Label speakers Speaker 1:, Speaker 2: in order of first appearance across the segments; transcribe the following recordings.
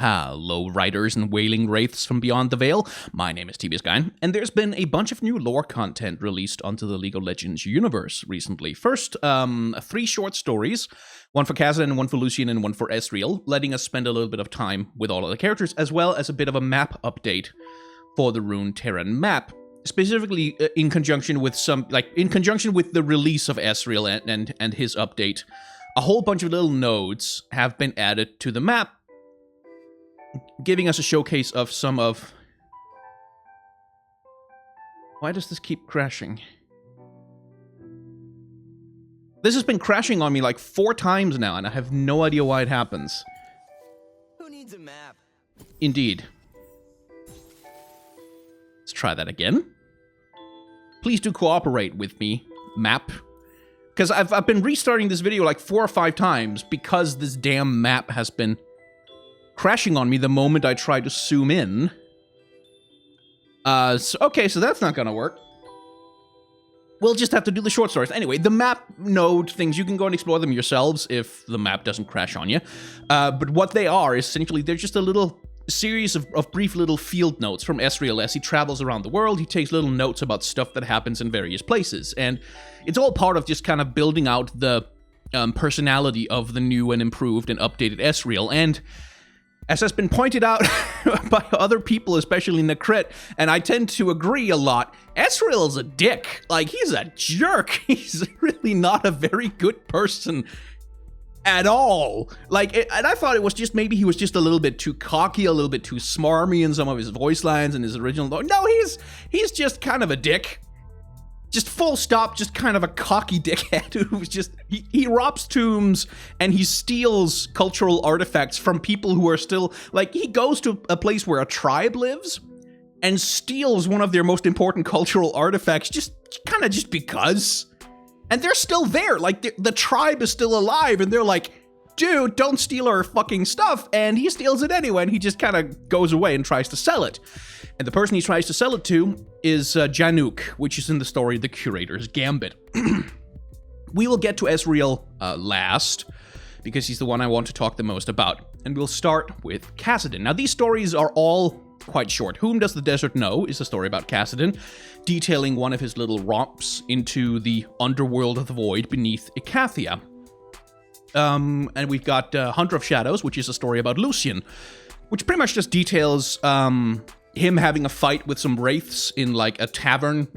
Speaker 1: Hello, riders and wailing wraiths from beyond the veil. My name is TBSGuy, and there's been a bunch of new lore content released onto the League of Legends universe recently. First, 3 short stories, one for Kassadin, one for Lucian, and one for Ezreal, letting us spend a little bit of time with all of the characters, as well as a bit of a map update for the Runeterran map, specifically in conjunction with the release of Ezreal and his update. A whole bunch of little nodes have been added to the map, giving us a showcase of some of... Why does this keep crashing? This has been crashing on me like 4 times now, and I have no idea why it happens.
Speaker 2: Who needs a map?
Speaker 1: Indeed. Let's try that again. Please do cooperate with me, map. Because I've been restarting this video like 4 or 5 times because this damn map has been crashing on me the moment I try to zoom in. Okay, so that's not gonna work. We'll just have to do the short stories. Anyway, the map node things, you can go and explore them yourselves if the map doesn't crash on you. But what they are, essentially, they're just a little series of brief little field notes from Ezreal as he travels around the world. He takes little notes about stuff that happens in various places. And it's all part of just kind of building out the personality of the new and improved and updated Ezreal. And as has been pointed out by other people, especially Necret, and I tend to agree a lot, Ezreal is a dick. Like, he's a jerk. He's really not a very good person at all. Like, and I thought it was just, maybe he was just a little bit too cocky, a little bit too smarmy in some of his voice lines and his original... No, he's just kind of a dick. Just full stop, just kind of a cocky dickhead who's just... He robs tombs and he steals cultural artifacts from people who are still... Like, he goes to a place where a tribe lives and steals one of their most important cultural artifacts just because. And they're still there. Like, the tribe is still alive, and they're like, dude, don't steal our fucking stuff. And he steals it anyway, and he just kind of goes away and tries to sell it. And the person he tries to sell it to is Januk, which is in the story The Curator's Gambit. We will get to Ezreal last, because he's the one I want to talk the most about. And we'll start with Kassadin. Now, these stories are all quite short. Whom Does the Desert Know is a story about Kassadin, detailing one of his little romps into the underworld of the void beneath Ikathia. And we've got Hunter of Shadows, which is a story about Lucian, which pretty much just details him having a fight with some wraiths in like a tavern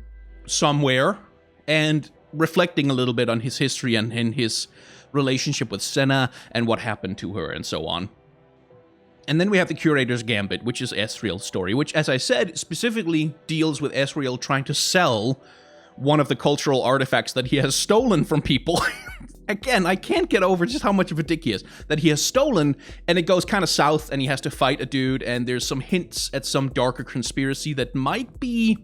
Speaker 1: somewhere, and reflecting a little bit on his history and his relationship with Senna and what happened to her and so on. And then we have The Curator's Gambit, which is Ezreal's story, which, as I said, specifically deals with Ezreal trying to sell one of the cultural artifacts that he has stolen from people. Again, I can't get over just how much of a dick he is. That he has stolen, and it goes kind of south, and he has to fight a dude, and there's some hints at some darker conspiracy that might be...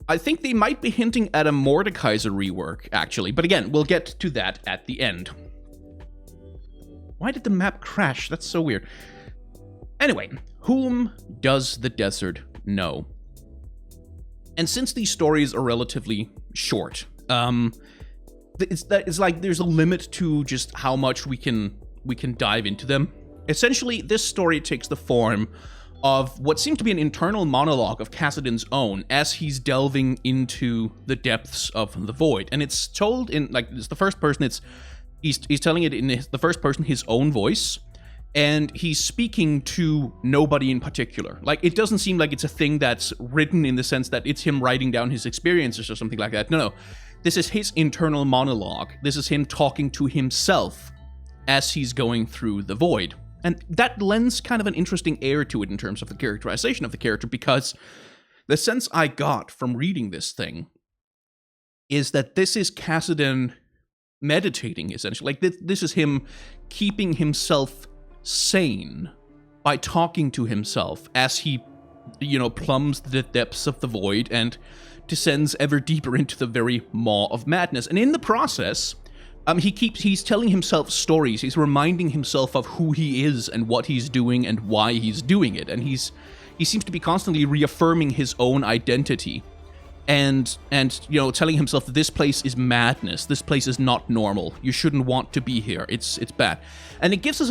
Speaker 1: I think they might be hinting at a Mordekaiser rework, actually. But again, we'll get to that at the end. Why did the map crash? That's so weird. Anyway, Whom Does the Desert Know? And since these stories are relatively short, it's like there's a limit to just how much we can dive into them. Essentially, this story takes the form of what seems to be an internal monologue of Kassadin's own as he's delving into the depths of the void. And it's told in, like, it's the first person, he's telling it in the first person, his own voice. And he's speaking to nobody in particular. Like, it doesn't seem like it's a thing that's written in the sense that it's him writing down his experiences or something like that. No. This is his internal monologue. This is him talking to himself as he's going through the void. And that lends kind of an interesting air to it in terms of the characterization of the character, because the sense I got from reading this thing is that this is Kassadin meditating, essentially. Like, this is him keeping himself sane by talking to himself as he, plumbs the depths of the void and descends ever deeper into the very maw of madness. And in the process, he's telling himself stories. He's reminding himself of who he is and what he's doing and why he's doing it. And he seems to be constantly reaffirming his own identity. And telling himself that this place is madness, this place is not normal, you shouldn't want to be here, it's bad. And it gives us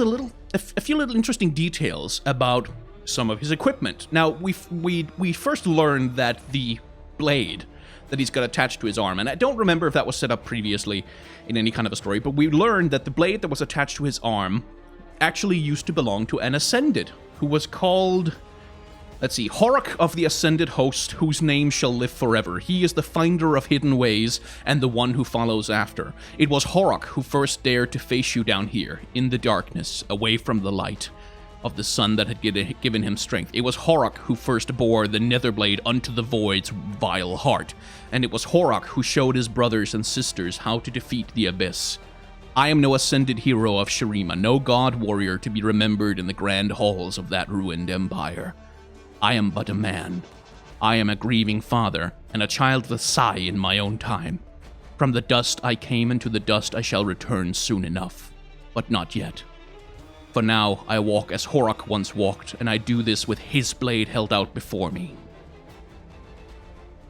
Speaker 1: a few little interesting details about some of his equipment. Now, we first learned that the blade that he's got attached to his arm, and I don't remember if that was set up previously in any kind of a story, but we learned that the blade that was attached to his arm actually used to belong to an Ascended, who was called, let's see, Horok of the Ascended Host, whose name shall live forever. He is the finder of hidden ways, and the one who follows after. It was Horok who first dared to face you down here, in the darkness, away from the light of the sun that had given him strength. It was Horok who first bore the Netherblade unto the Void's vile heart, and it was Horok who showed his brothers and sisters how to defeat the Abyss. I am no ascended hero of Shurima, no god warrior to be remembered in the grand halls of that ruined empire. I am but a man. I am a grieving father, and a child with sigh in my own time. From the dust I came, and to the dust I shall return soon enough, but not yet. For now, I walk as Horok once walked, and I do this with his blade held out before me.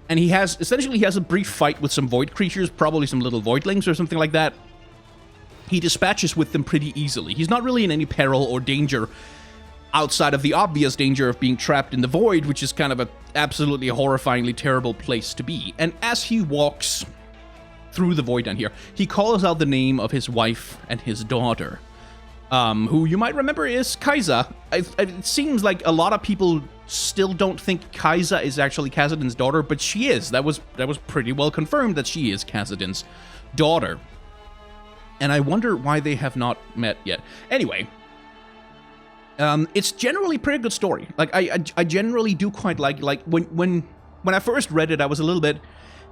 Speaker 1: And he has a brief fight with some void creatures, probably some little voidlings or something like that. He dispatches with them pretty easily. He's not really in any peril or danger outside of the obvious danger of being trapped in the void, which is kind of an absolutely horrifyingly terrible place to be. And as he walks through the void down here, he calls out the name of his wife and his daughter, who you might remember is Kai'Sa. It seems like a lot of people still don't think Kai'Sa is actually Kassadin's daughter, but she is. That was pretty well confirmed that she is Kassadin's daughter. And I wonder why they have not met yet. Anyway, it's generally a pretty good story. Like, I generally do quite like when I first read it, I was a little bit,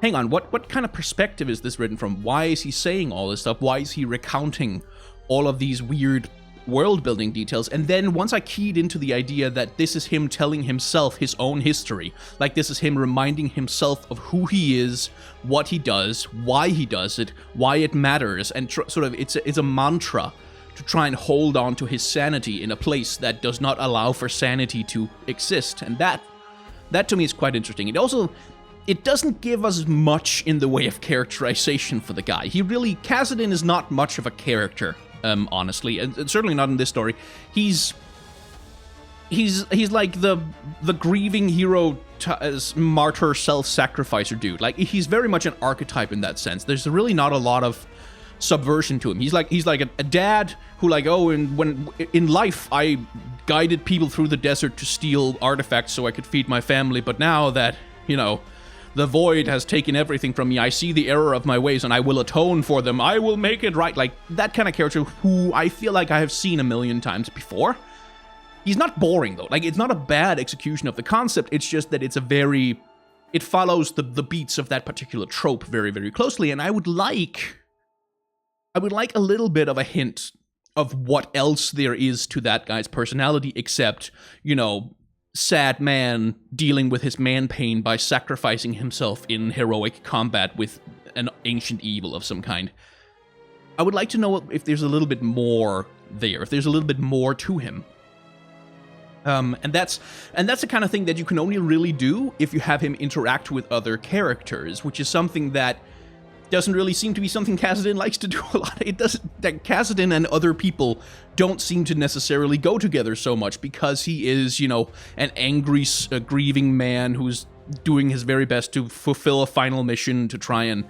Speaker 1: hang on, what kind of perspective is this written from? Why is he saying all this stuff? Why is he recounting all of these weird world-building details? And then once I keyed into the idea that this is him telling himself his own history, like this is him reminding himself of who he is, what he does, why he does it, why it matters, and sort of it's a mantra to try and hold on to his sanity in a place that does not allow for sanity to exist. And that to me is quite interesting. It doesn't give us much in the way of characterization for the guy. Kassadin is not much of a character, honestly, and certainly not in this story. He's like the grieving hero, martyr, self-sacrificer dude. Like, he's very much an archetype in that sense. There's really not a lot of subversion to him. He's like a dad who, like, when in life I guided people through the desert to steal artifacts so I could feed my family, but now that, the void has taken everything from me, I see the error of my ways and I will atone for them. I will make it right. Like, that kind of character who I feel like I have seen a million times before. He's not boring, though. Like, it's not a bad execution of the concept. It's just that it follows the beats of that particular trope very, very closely. And I would like a little bit of a hint of what else there is to that guy's personality, except, sad man dealing with his man pain by sacrificing himself in heroic combat with an ancient evil of some kind. I would like to know if there's a little bit more there, if there's a little bit more to him. And that's the kind of thing that you can only really do if you have him interact with other characters, which is something that doesn't really seem to be something Kassadin likes to do a lot. That Kassadin and other people don't seem to necessarily go together so much, because he is, an angry, grieving man who's doing his very best to fulfill a final mission to try and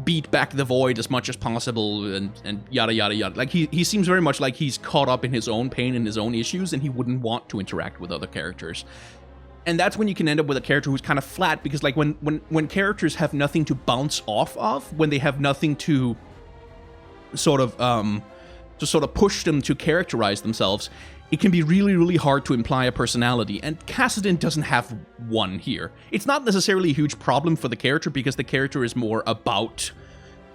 Speaker 1: beat back the void as much as possible, and yada yada yada. Like, he seems very much like he's caught up in his own pain and his own issues, and he wouldn't want to interact with other characters. And that's when you can end up with a character who's kind of flat, because, like, when characters have nothing to bounce off of, when they have nothing to sort of push them to characterize themselves, it can be really, really hard to imply a personality, and Kassadin doesn't have one here. It's not necessarily a huge problem for the character, because the character is more about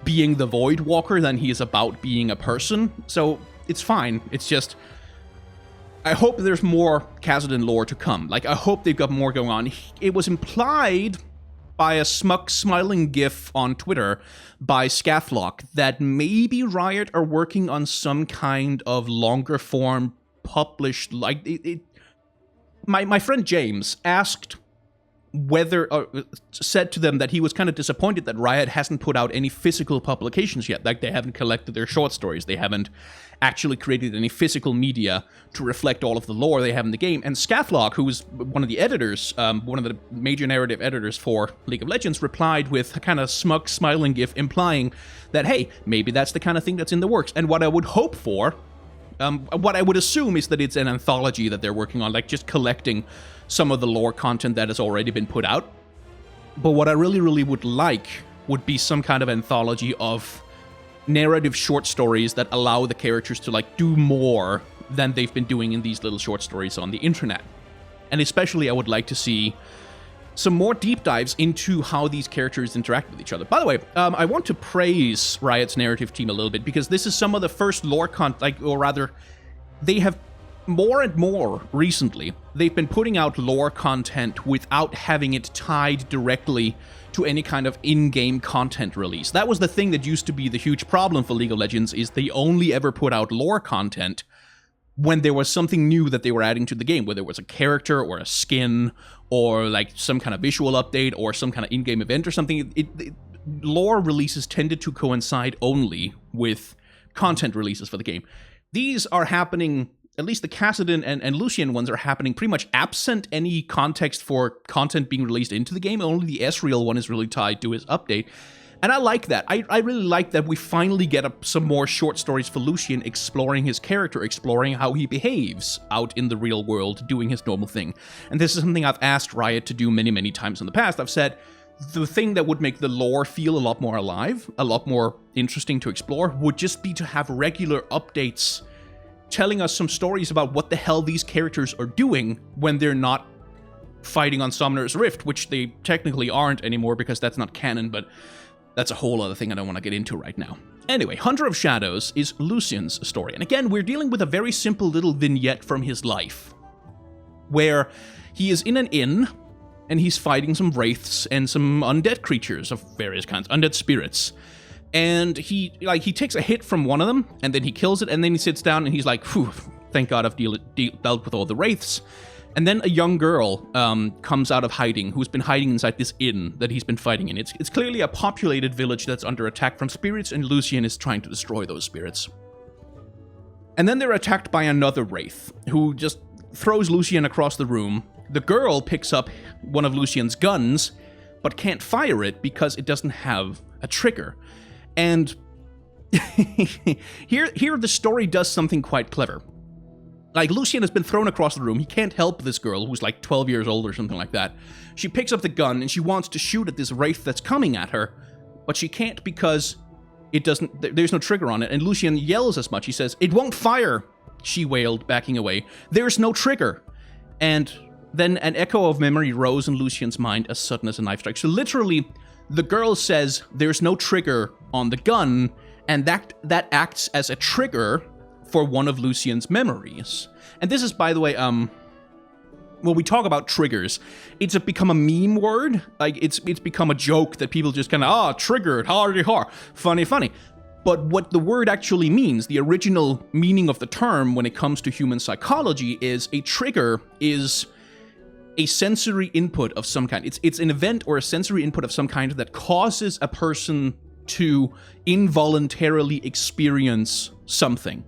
Speaker 1: being the Void Walker than he is about being a person, so it's fine. It's just, I hope there's more Kassadin lore to come. Like, I hope they've got more going on. It was implied by a smiling gif on Twitter by Scathlock that maybe Riot are working on some kind of longer form published, like, my friend James asked said to them that he was kind of disappointed that Riot hasn't put out any physical publications yet. Like, they haven't collected their short stories. They haven't actually created any physical media to reflect all of the lore they have in the game. And Scathlog, who was one of the editors, one of the major narrative editors for League of Legends, replied with a kind of smug, smiling gif, implying that, hey, maybe that's the kind of thing that's in the works. And what I would hope for, what I would assume is that it's an anthology that they're working on, like just collecting some of the lore content that has already been put out. But what I really, really would like would be some kind of anthology of narrative short stories that allow the characters to like do more than they've been doing in these little short stories on the internet. And especially I would like to see some more deep dives into how these characters interact with each other. By the way, I want to praise Riot's narrative team a little bit, because this is some of the first lore or rather, they have more and more recently, they've been putting out lore content without having it tied directly to any kind of in-game content release. That was the thing that used to be the huge problem for League of Legends, is they only ever put out lore content when there was something new that they were adding to the game, whether it was a character or a skin or like some kind of visual update or some kind of in-game event or something. Lore releases tended to coincide only with content releases for the game. These are happening, at least the Kassadin and Lucian ones are happening pretty much absent any context for content being released into the game. Only the Ezreal one is really tied to his update. And I like that. I really like that we finally get some more short stories for Lucian, exploring his character, exploring how he behaves out in the real world, doing his normal thing. And this is something I've asked Riot to do many, many times in the past. I've said the thing that would make the lore feel a lot more alive, a lot more interesting to explore, would just be to have regular updates telling us some stories about what the hell these characters are doing when they're not fighting on Summoner's Rift, which they technically aren't anymore because that's not canon, but that's a whole other thing I don't want to get into right now. Anyway, Hunter of Shadows is Lucian's story. And again, we're dealing with a very simple little vignette from his life, where he is in an inn, and he's fighting some wraiths and some undead creatures of various kinds, undead spirits. And he takes a hit from one of them, and then he kills it, and then he sits down, and he's like, phew, thank God I've dealt with all the wraiths. And then a young girl comes out of hiding, who's been hiding inside this inn that he's been fighting in. It's clearly a populated village that's under attack from spirits, and Lucian is trying to destroy those spirits. And then they're attacked by another wraith, who just throws Lucian across the room. The girl picks up one of Lucian's guns, but can't fire it because it doesn't have a trigger. And here the story does something quite clever. Like, Lucian has been thrown across the room. He can't help this girl, who's like 12 years old or something like that. She picks up the gun, and she wants to shoot at this wraith that's coming at her, but she can't because there's no trigger on it. And Lucian yells as much. He says, "It won't fire," she wailed, backing away. "There's no trigger." And then an echo of memory rose in Lucian's mind as sudden as a knife strike. So literally, the girl says there's no trigger on the gun, and that acts as a trigger for one of Lucian's memories. And this is, by the way, when we talk about triggers, it's become a meme word. Like, it's become a joke that people just kind of, triggered, ha, funny. But what the word actually means, the original meaning of the term when it comes to human psychology, is a trigger is a sensory input of some kind. It's an event or a sensory input of some kind that causes a person to involuntarily experience something.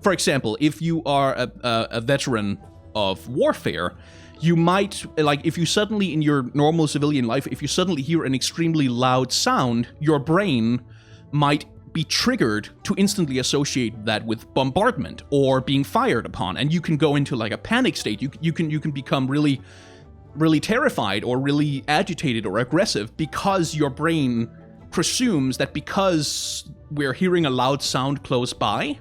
Speaker 1: For example, if you are a veteran of warfare, you might, like, if you suddenly, in your normal civilian life, if you suddenly hear an extremely loud sound, your brain might be triggered to instantly associate that with bombardment or being fired upon, and you can go into like a panic state. You can become really, really terrified or really agitated or aggressive because your brain presumes that because we're hearing a loud sound close by,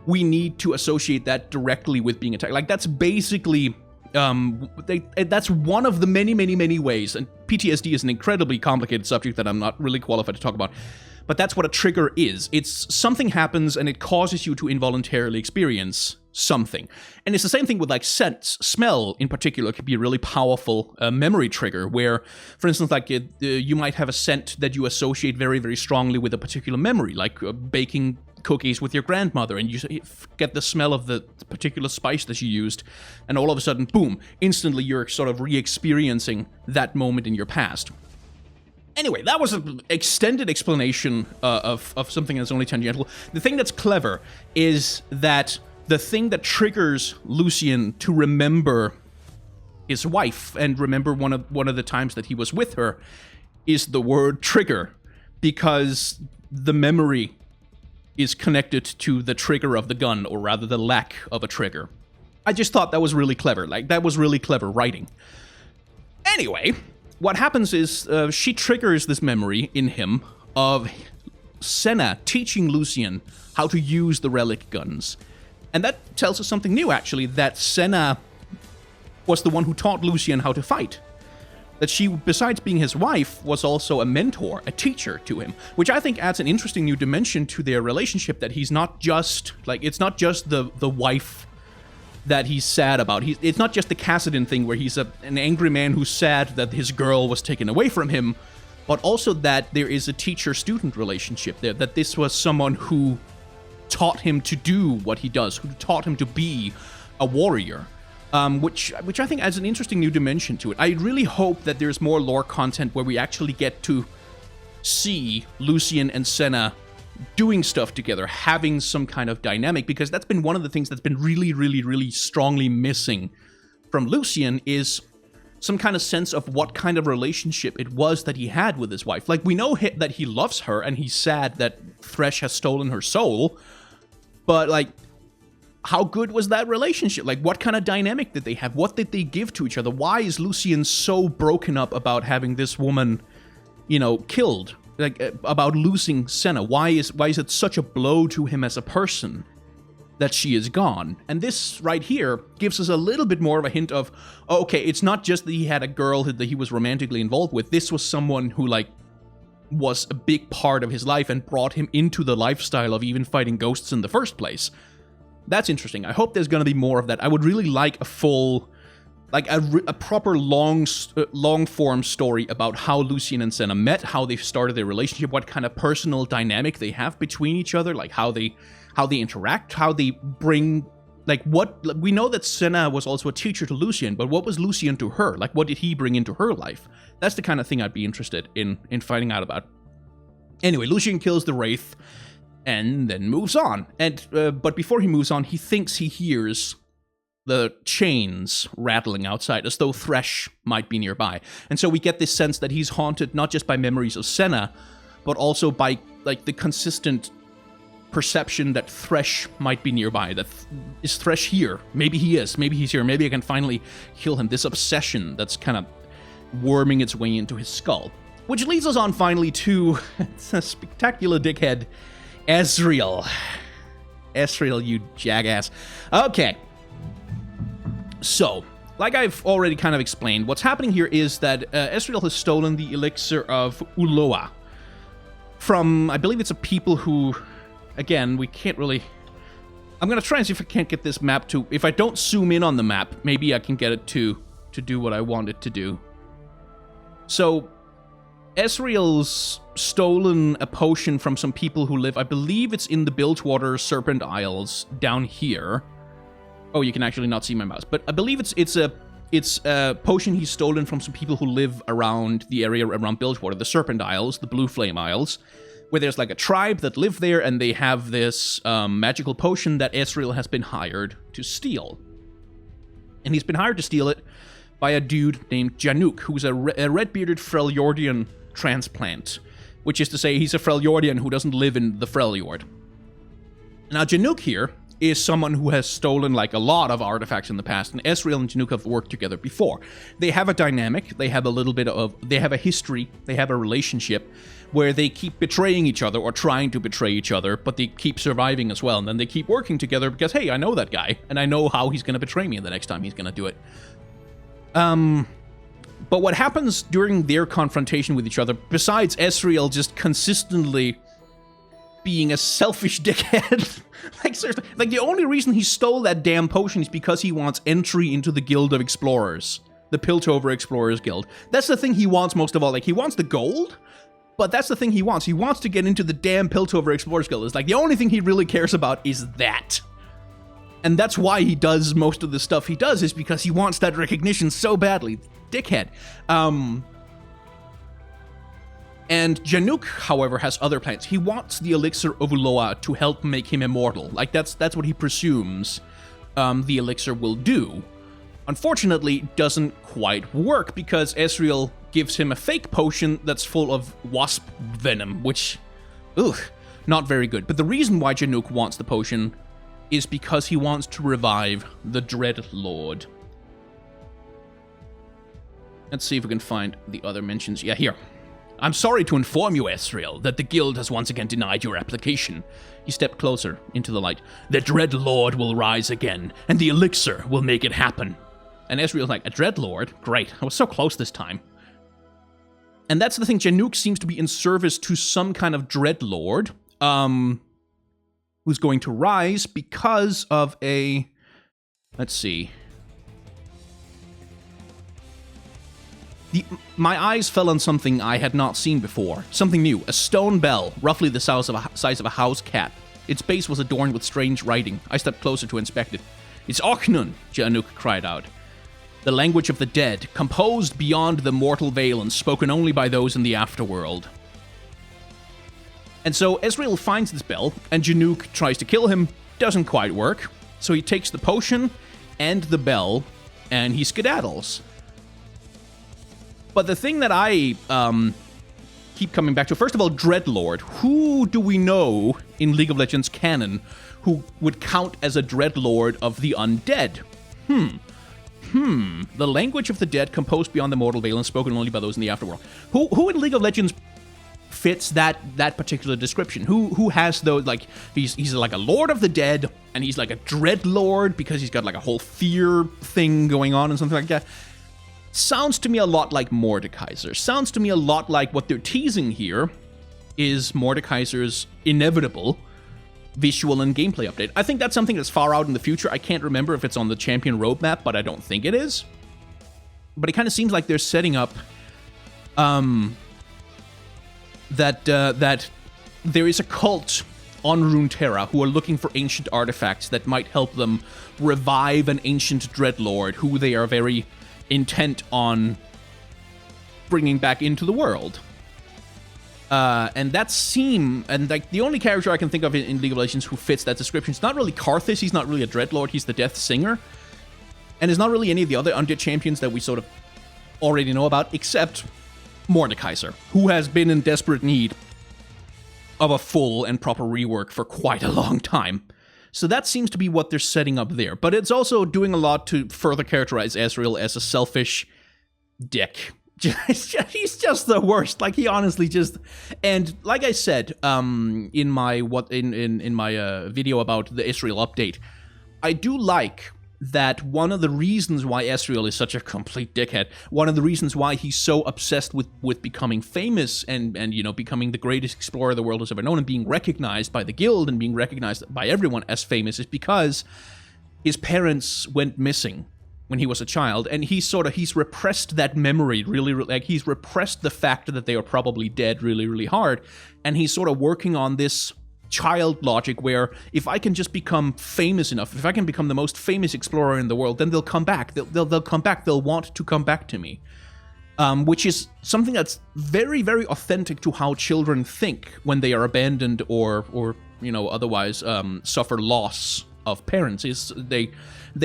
Speaker 1: we need to associate that directly with being attacked. Like, that's basically, that's one of the many, many, many ways, and PTSD is an incredibly complicated subject that I'm not really qualified to talk about, but that's what a trigger is. It's something happens and it causes you to involuntarily experience something. And it's the same thing with like sense. Smell in particular can be a really powerful memory trigger where, for instance, like you might have a scent that you associate very, very strongly with a particular memory, like baking cookies with your grandmother, and you get the smell of the particular spice that you used, and all of a sudden, boom, instantly you're sort of re-experiencing that moment in your past. Anyway, that was an extended explanation of something that's only tangential. The thing that's clever is that the thing that triggers Lucian to remember his wife and remember one of the times that he was with her is the word trigger, because the memory is connected to the trigger of the gun, or rather the lack of a trigger. I just thought that was really clever. Like, that was really clever writing. Anyway, what happens is she triggers this memory in him of Senna teaching Lucian how to use the relic guns. And that tells us something new, actually, that Senna was the one who taught Lucian how to fight. That she, besides being his wife, was also a mentor, a teacher to him, which I think adds an interesting new dimension to their relationship, that he's not just, like, it's not just the wife that he's sad about. It's not just the Kassadin thing where he's an angry man who's sad that his girl was taken away from him, but also that there is a teacher-student relationship there, that this was someone who taught him to do what he does, who taught him to be a warrior. Which I think adds an interesting new dimension to it. I really hope that there's more lore content where we actually get to see Lucian and Senna doing stuff together, having some kind of dynamic, because that's been one of the things that's been really, really, really strongly missing from Lucian, is some kind of sense of what kind of relationship it was that he had with his wife. Like, we know that he loves her, and he's sad that Thresh has stolen her soul, but, like, how good was that relationship? Like, what kind of dynamic did they have? What did they give to each other? Why is Lucian so broken up about having this woman, you know, killed? Like, about losing Senna? Why is it such a blow to him as a person that she is gone? And this right here gives us a little bit more of a hint of, okay, it's not just that he had a girl that he was romantically involved with. This was someone who, like, was a big part of his life and brought him into the lifestyle of even fighting ghosts in the first place. That's interesting. I hope there's going to be more of that. I would really like a full, like a proper long-form story about how Lucian and Senna met, how they started their relationship, what kind of personal dynamic they have between each other, like how they interact, how they bring, like, what, we know that Senna was also a teacher to Lucian, but what was Lucian to her? Like, what did he bring into her life? That's the kind of thing I'd be interested in finding out about. Anyway, Lucian kills the Wraith and then moves on. And but before he moves on, he thinks he hears the chains rattling outside, as though Thresh might be nearby. And so we get this sense that he's haunted not just by memories of Senna, but also by, like, the consistent perception that Thresh might be nearby. That is Thresh here? Maybe he is. Maybe he's here. Maybe I can finally kill him. This obsession that's kind of worming its way into his skull. Which leads us on finally to a spectacular dickhead, Ezreal. Ezreal, you jackass. Okay. So, like I've already kind of explained, what's happening here is that Ezreal has stolen the elixir of Uloa from, I believe it's a people who, again, we can't really... I'm going to try and see if I can't get this map to... If I don't zoom in on the map, maybe I can get it to do what I want it to do. So, Ezreal's stolen a potion from some people who live, I believe it's in the Bilgewater Serpent Isles down here. Oh, you can actually not see my mouse, but I believe it's a potion he's stolen from some people who live around the area around Bilgewater, the Serpent Isles, the Blue Flame Isles, where there's like a tribe that live there, and they have this magical potion that Ezreal has been hired to steal. And he's been hired to steal it by a dude named Januk, who's a red-bearded Freljordian transplant, which is to say he's a Freljordian who doesn't live in the Freljord. Now, Januk here is someone who has stolen, like, a lot of artifacts in the past, and Ezreal and Januk have worked together before. They have a dynamic, they have a little bit of, they have a history, they have a relationship where they keep betraying each other or trying to betray each other, but they keep surviving as well, and then they keep working together because, hey, I know that guy, and I know how he's going to betray me the next time he's going to do it. But what happens during their confrontation with each other, besides Ezreal just consistently being a selfish dickhead, like, seriously, like, the only reason he stole that damn potion is because he wants entry into the Guild of Explorers, the Piltover Explorers Guild. That's the thing he wants most of all. Like, he wants the gold, But that's the thing he wants. He wants to get into the damn Piltover Explorers Guild. It's like the only thing he really cares about is that. And that's why he does most of the stuff he does, is because he wants that recognition so badly. Dickhead. And Janook, however, has other plans. He wants the Elixir of Uloa to help make him immortal. Like, that's what he presumes the Elixir will do. Unfortunately, it doesn't quite work, because Ezreal gives him a fake potion that's full of wasp venom, which, not very good. But the reason why Janook wants the potion is because he wants to revive the Dread Lord. Let's see if we can find the other mentions. Yeah, here. I'm sorry to inform you, Ezreal, that the guild has once again denied your application. He stepped closer into the light. The Dread Lord will rise again, and the Elixir will make it happen. And Ezreal's like, a Dread Lord? Great, I was so close this time. And that's the thing, Janook seems to be in service to some kind of Dread Lord, who's going to rise because of a... Let's see. My eyes fell on something I had not seen before. Something new. A stone bell, roughly the size of a house cat. Its base was adorned with strange writing. I stepped closer to inspect it. It's Ochnun, Janook cried out. The language of the dead, composed beyond the mortal veil and spoken only by those in the afterworld. And so Ezreal finds this bell, and Janook tries to kill him. Doesn't quite work. So he takes the potion and the bell, and he skedaddles. But the thing that I keep coming back to, first of all, Dreadlord. Who do we know in League of Legends canon who would count as a Dreadlord of the undead? The language of the dead, composed beyond the mortal veil and spoken only by those in the afterworld. Who in League of Legends fits that particular description? Who has those, like, he's like a lord of the dead, and he's like a Dreadlord because he's got like a whole fear thing going on and something like that. Sounds to me a lot like Mordekaiser. Sounds to me a lot like what they're teasing here is Mordekaiser's inevitable visual and gameplay update. I think that's something that's far out in the future. I can't remember if it's on the champion roadmap, but I don't think it is. But it kind of seems like they're setting up that there is a cult on Runeterra who are looking for ancient artifacts that might help them revive an ancient Dreadlord who they are very intent on bringing back into the world. And like the only character I can think of in League of Legends who fits that description is not really Karthus. He's not really a Dreadlord. He's the Death Singer. And there's not really any of the other undead champions that we sort of already know about, except Mordekaiser, who has been in desperate need of a full and proper rework for quite a long time. So that seems to be what they're setting up there. But it's also doing a lot to further characterize Ezreal as a selfish dick. He's just the worst. Like, he honestly just... And like I said in my video about the Ezreal update, I do like that one of the reasons why Ezreal is such a complete dickhead, one of the reasons why he's so obsessed with becoming famous and you know, becoming the greatest explorer the world has ever known and being recognized by the guild and being recognized by everyone as famous, is because his parents went missing when he was a child, and he's repressed that memory really, like, he's repressed the fact that they are probably dead really, really hard, and he's sort of working on this child logic where if I can just become famous enough, if I can become the most famous explorer in the world, then they'll come back. They'll come back. They'll want to come back to me. Which is something that's very, very authentic to how children think when they are abandoned or you know, otherwise suffer loss of parents. Is they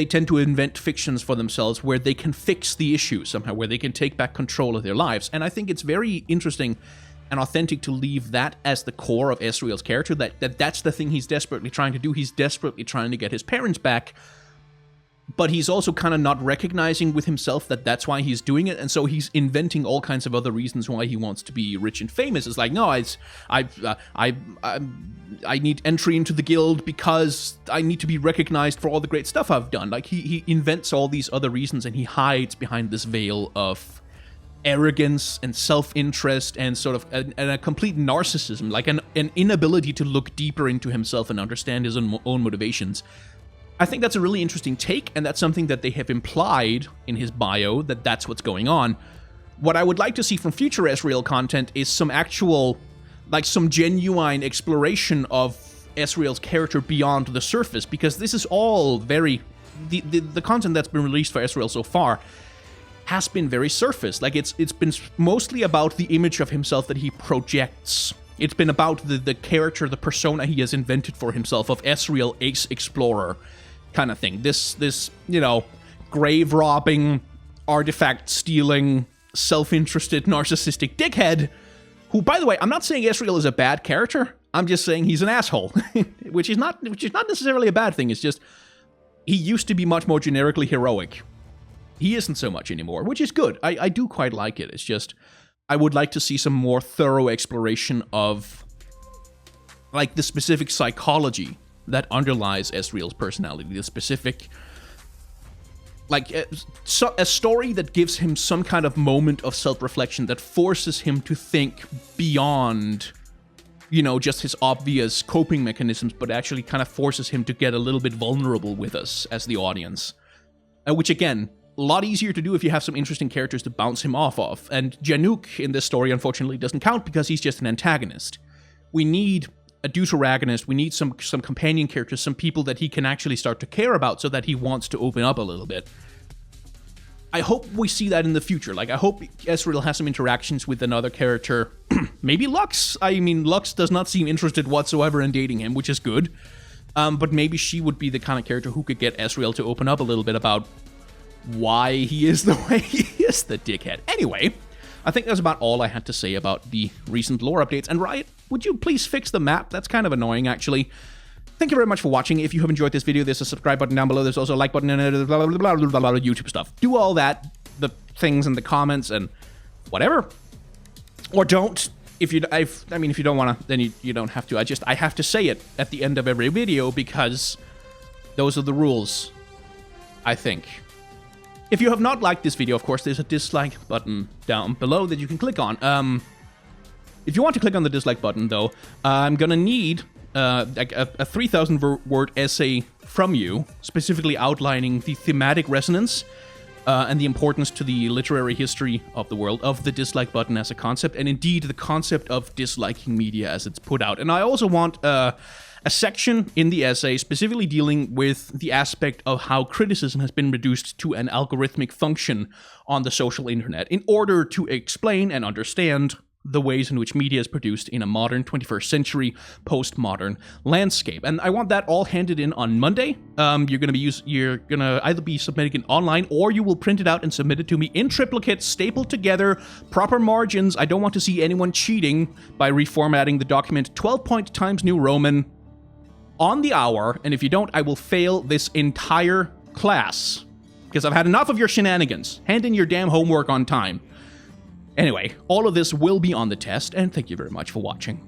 Speaker 1: tend to invent fictions for themselves where they can fix the issue somehow, where they can take back control of their lives. And I think it's very interesting and authentic to leave that as the core of Ezreal's character, that's the thing he's desperately trying to do. He's desperately trying to get his parents back, but he's also kind of not recognizing with himself that that's why he's doing it, and so he's inventing all kinds of other reasons why he wants to be rich and famous. It's like, no, I need entry into the guild because I need to be recognized for all the great stuff I've done. Like, he invents all these other reasons, and he hides behind this veil of arrogance and self-interest and sort of a complete narcissism, like an inability to look deeper into himself and understand his own motivations. I think that's a really interesting take, and that's something that they have implied in his bio, that that's what's going on. What I would like to see from future Ezreal content is some actual, like some genuine exploration of Ezreal's character beyond the surface, because this is all very... The content that's been released for Ezreal so far has been very surface. Like, it's been mostly about the image of himself that he projects. It's been about the character, the persona he has invented for himself of Ezreal Ace Explorer kind of thing. This you know, grave-robbing, artifact-stealing, self-interested, narcissistic dickhead who, by the way, I'm not saying Ezreal is a bad character. I'm just saying he's an asshole, which is not necessarily a bad thing. It's just he used to be much more generically heroic. He isn't so much anymore, which is good. I do quite like it. It's just I would like to see some more thorough exploration of, like, the specific psychology that underlies Ezreal's personality, the specific, like, a story that gives him some kind of moment of self-reflection that forces him to think beyond, you know, just his obvious coping mechanisms, but actually kind of forces him to get a little bit vulnerable with us as the audience. Which, again, a lot easier to do if you have some interesting characters to bounce him off of. And Januk in this story, unfortunately, doesn't count because he's just an antagonist. We need a deuteragonist, we need some companion characters, some people that he can actually start to care about so that he wants to open up a little bit. I hope we see that in the future. Like, I hope Ezreal has some interactions with another character. Maybe Lux. I mean, Lux does not seem interested whatsoever in dating him, which is good. But maybe she would be the kind of character who could get Ezreal to open up a little bit about why he is the way he is, the dickhead. Anyway, I think that's about all I had to say about the recent lore updates. And Riot, would you please fix the map? That's kind of annoying, actually. Thank you very much for watching. If you have enjoyed this video, there's a subscribe button down below. There's also a like button and blah, blah, blah, blah, blah, blah, YouTube stuff. Do all that, the things in the comments and whatever. Or don't. If you, I mean, if you don't want to, then you don't have to. I have to say it at the end of every video because those are the rules, I think. If you have not liked this video, of course, there's a dislike button down below that you can click on. If you want to click on the dislike button, though, I'm gonna need like a 3,000-word essay from you, specifically outlining the thematic resonance and the importance to the literary history of the world of the dislike button as a concept, and indeed the concept of disliking media as it's put out. And I also want a section in the essay specifically dealing with the aspect of how criticism has been reduced to an algorithmic function on the social internet in order to explain and understand the ways in which media is produced in a modern 21st century postmodern landscape. And I want that all handed in on Monday. You're gonna either be submitting it online or you will print it out and submit it to me in triplicate, stapled together, proper margins. I don't want to see anyone cheating by reformatting the document 12-point Times New Roman on the hour. And if you don't, I will fail this entire class because I've had enough of your shenanigans. Hand in your damn homework on time. Anyway, all of this will be on the test, and thank you very much for watching.